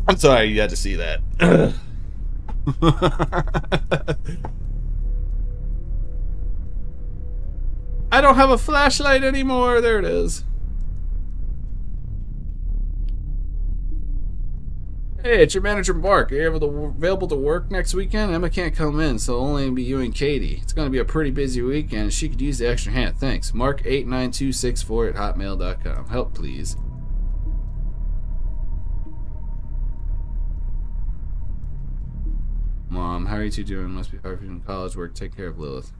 I'm sorry you had to see that. I don't have a flashlight anymore. There it is. Hey, it's your manager, Mark. Are you available to work next weekend? Emma can't come in, so it'll only be you and Katie. It's going to be a pretty busy weekend. She could use the extra hand. Thanks. Mark89264@hotmail.com. Help, please. Mom, how are you two doing? Must be hard for you in college work. Take care of Lilith.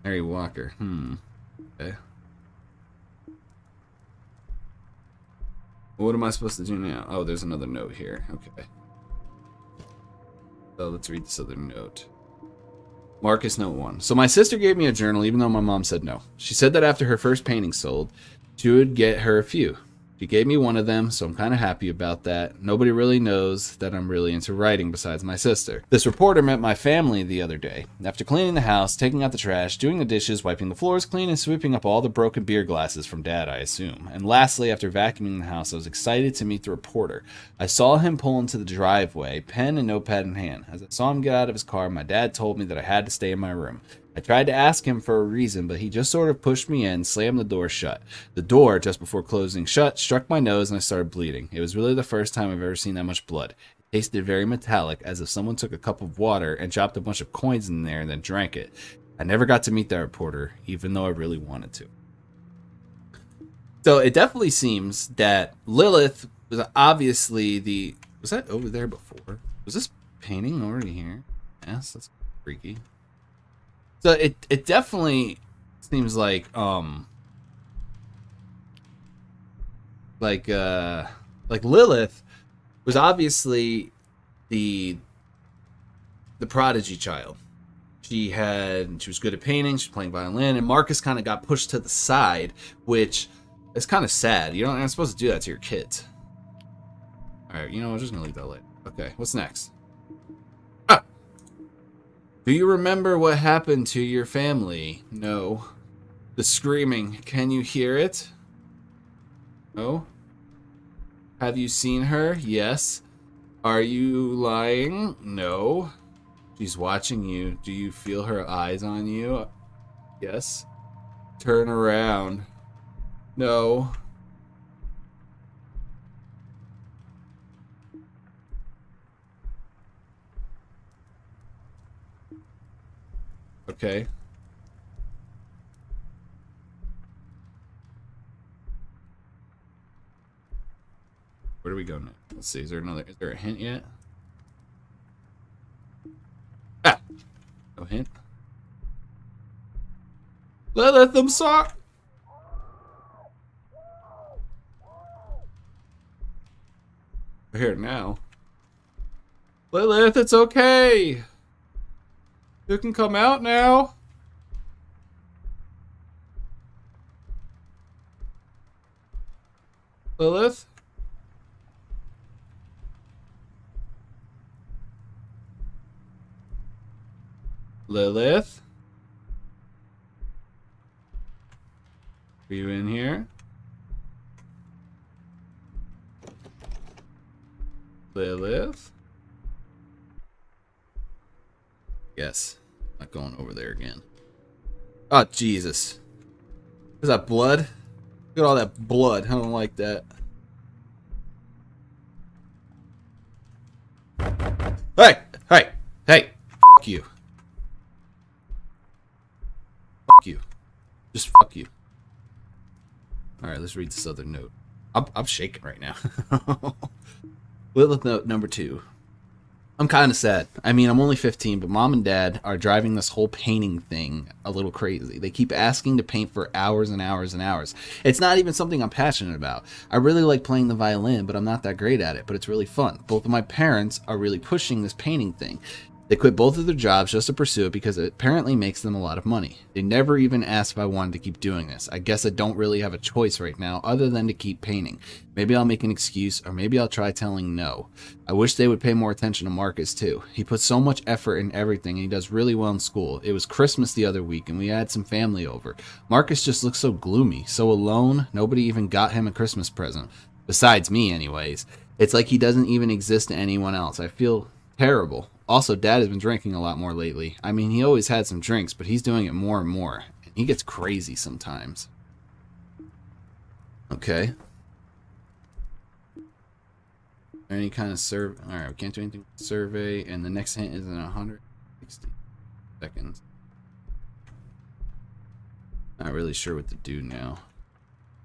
Mary Walker. Okay. What am I supposed to do now? Oh, there's another note here. Okay. So let's read this other note. Marcus, note 1. So my sister gave me a journal even though my mom said no. She said that after her first painting sold, she would get her a few. She gave me one of them, so I'm kind of happy about that. Nobody really knows that I'm really into writing besides my sister. This reporter met my family the other day. After cleaning the house, taking out the trash, doing the dishes, wiping the floors clean, and sweeping up all the broken beer glasses from Dad, I assume. And lastly, after vacuuming the house, I was excited to meet the reporter. I saw him pull into the driveway, pen and notepad in hand. As I saw him get out of his car, my dad told me that I had to stay in my room. I tried to ask him for a reason, but he just sort of pushed me in, slammed the door shut. The door, just before closing shut, struck my nose and I started bleeding. It was really the first time I've ever seen that much blood. It tasted very metallic, as if someone took a cup of water and dropped a bunch of coins in there and then drank it. I never got to meet that reporter, even though I really wanted to. So it definitely seems that Lilith was obviously the... Was that over there before? Was this painting already here? Yes, that's freaky. So it definitely seems like Lilith was obviously the prodigy child. She was good at painting, she was playing violin, and Marcus kind of got pushed to the side, which is kind of sad. You're not supposed to do that to your kids. All right, you know, I'm just gonna leave that later. Okay, what's next? Do you remember what happened to your family? No. The screaming. Can you hear it? No. Have you seen her? Yes. Are you lying? No. She's watching you. Do you feel her eyes on you? Yes. Turn around. No. Okay. Where do we go now? Let's see. Is there a hint yet? Ah! No hint. Let them suck! We're here now. Lilith, it's okay! You can come out now. Lilith? Lilith? Are you in here? Lilith? Yes. Not going over there again. Oh, Jesus. Is that blood? Look at all that blood. I don't like that. Hey! Hey! Hey! Fuck you. Fuck you. Just fuck you. Alright, let's read this other note. I'm shaking right now. Lilith note number 2. I'm kind of sad. I mean, I'm only 15, but Mom and Dad are driving this whole painting thing a little crazy. They keep asking to paint for hours and hours and hours. It's not even something I'm passionate about. I really like playing the violin, but I'm not that great at it, but it's really fun. Both of my parents are really pushing this painting thing. They quit both of their jobs just to pursue it because it apparently makes them a lot of money. They never even asked if I wanted to keep doing this. I guess I don't really have a choice right now other than to keep painting. Maybe I'll make an excuse, or maybe I'll try telling no. I wish they would pay more attention to Marcus too. He puts so much effort in everything and he does really well in school. It was Christmas the other week and we had some family over. Marcus just looks so gloomy, so alone. Nobody even got him a Christmas present. Besides me, anyways. It's like he doesn't even exist to anyone else. I feel terrible. Also, Dad has been drinking a lot more lately. I mean, he always had some drinks, but he's doing it more and more. And he gets crazy sometimes. Okay. Any kind of survey. Alright, we can't do anything with survey. And the next hint is in 160 seconds. Not really sure what to do now.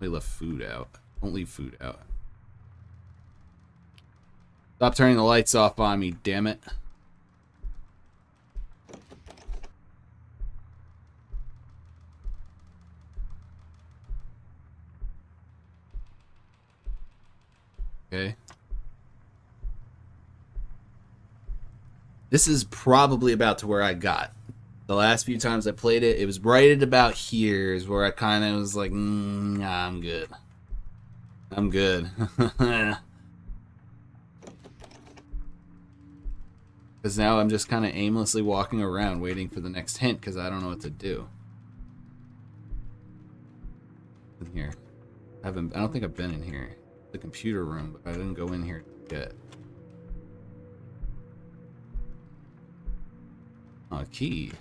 We left food out. Don't leave food out. Stop turning the lights off on me, damn it. Okay. This is probably about to where I got. The last few times I played it, it was right at about here is where I kind of was like, nah, I'm good. I'm good. Because now I'm just kind of aimlessly walking around waiting for the next hint because I don't know what to do. In here. I don't think I've been in here. The computer room, but I didn't go in here yet. Oh, a key.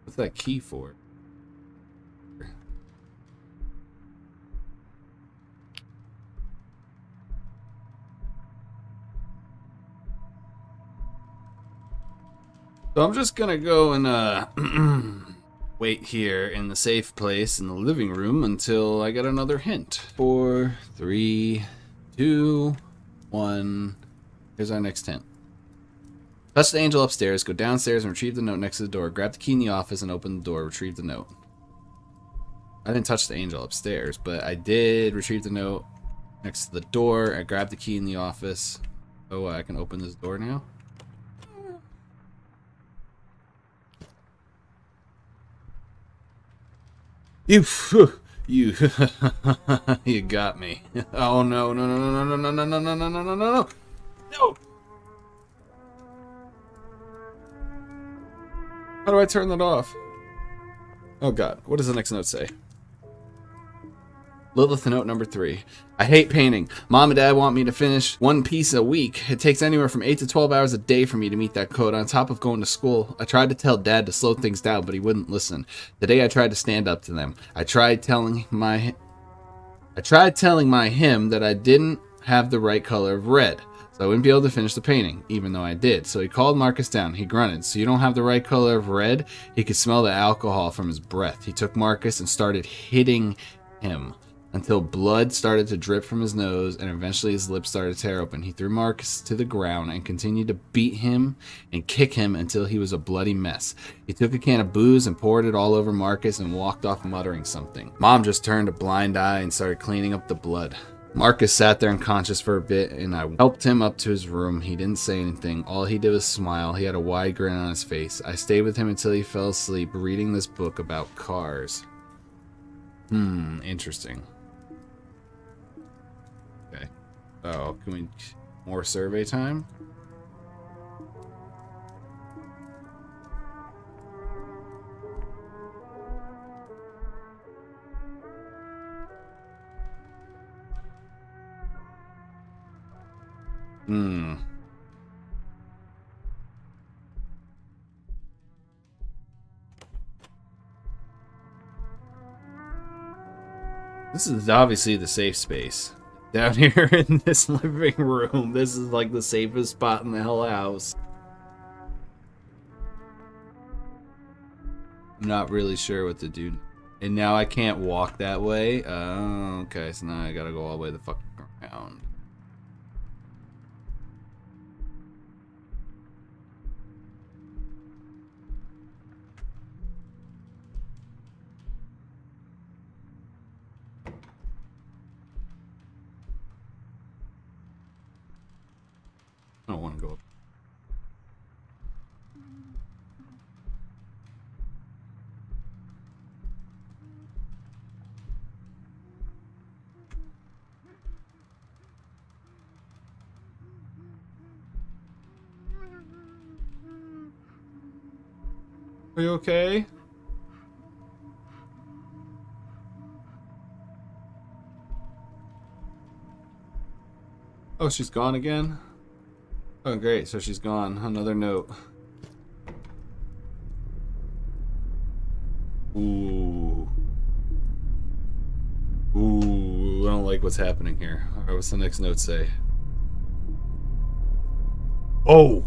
What's that key for? So I'm just gonna go and wait here in the safe place in the living room until I get another hint. 4, 3, 2, 1. Here's our next hint. Touch the angel upstairs, go downstairs and retrieve the note next to the door. Grab the key in the office and open the door. Retrieve the note. I didn't touch the angel upstairs, but I did retrieve the note next to the door. I grabbed the key in the office. Oh, I can open this door now? You you got me. Oh no, no, no, no, no, no, no, no, no, no, no, no, no, no. How do I turn that off? Oh god, what does the next note say? Lilith note number 3. I hate painting. Mom and Dad want me to finish one piece a week. It takes anywhere from 8 to 12 hours a day for me to meet that code. On top of going to school, I tried to tell Dad to slow things down, but he wouldn't listen. Today I tried to stand up to them. I tried telling my him that I didn't have the right color of red, so I wouldn't be able to finish the painting, even though I did. So he called Marcus down. He grunted. So you don't have the right color of red? He could smell the alcohol from his breath. He took Marcus and started hitting him until blood started to drip from his nose and eventually his lips started to tear open. He threw Marcus to the ground and continued to beat him and kick him until he was a bloody mess. He took a can of booze and poured it all over Marcus and walked off muttering something. Mom just turned a blind eye and started cleaning up the blood. Marcus sat there unconscious for a bit and I helped him up to his room. He didn't say anything. All he did was smile. He had a wide grin on his face. I stayed with him until he fell asleep reading this book about cars. Interesting. Oh, can we... more survey time? This is obviously the safe space. Down here in this living room, this is like the safest spot in the whole house. I'm not really sure what to do. And now I can't walk that way. Oh, okay, so now I gotta go all the way the fuck around. I don't want to go up. Are you okay? Oh, she's gone again? Oh, great. So she's gone. Another note. Ooh. Ooh, I don't like what's happening here. Alright, what's the next note say? Oh!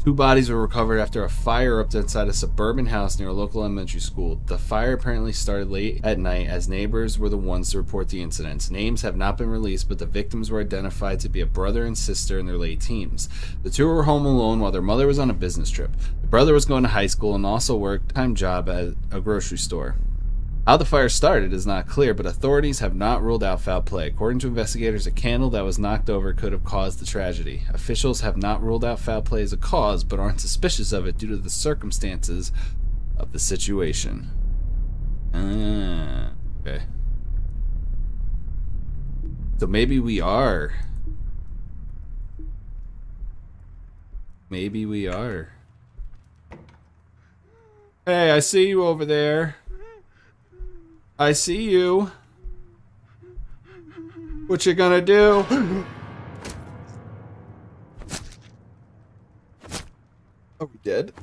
2 bodies were recovered after a fire erupted inside a suburban house near a local elementary school. The fire apparently started late at night, as neighbors were the ones to report the incidents. Names have not been released, but the victims were identified to be a brother and sister in their late teens. The 2 were home alone while their mother was on a business trip. The brother was going to high school and also worked a part-time job at a grocery store. How the fire started is not clear, but authorities have not ruled out foul play. According to investigators, a candle that was knocked over could have caused the tragedy. Officials have not ruled out foul play as a cause, but aren't suspicious of it due to the circumstances of the situation. Okay. So maybe we are. Maybe we are. Hey, I see you over there. I see you. What you gonna do? Are we dead?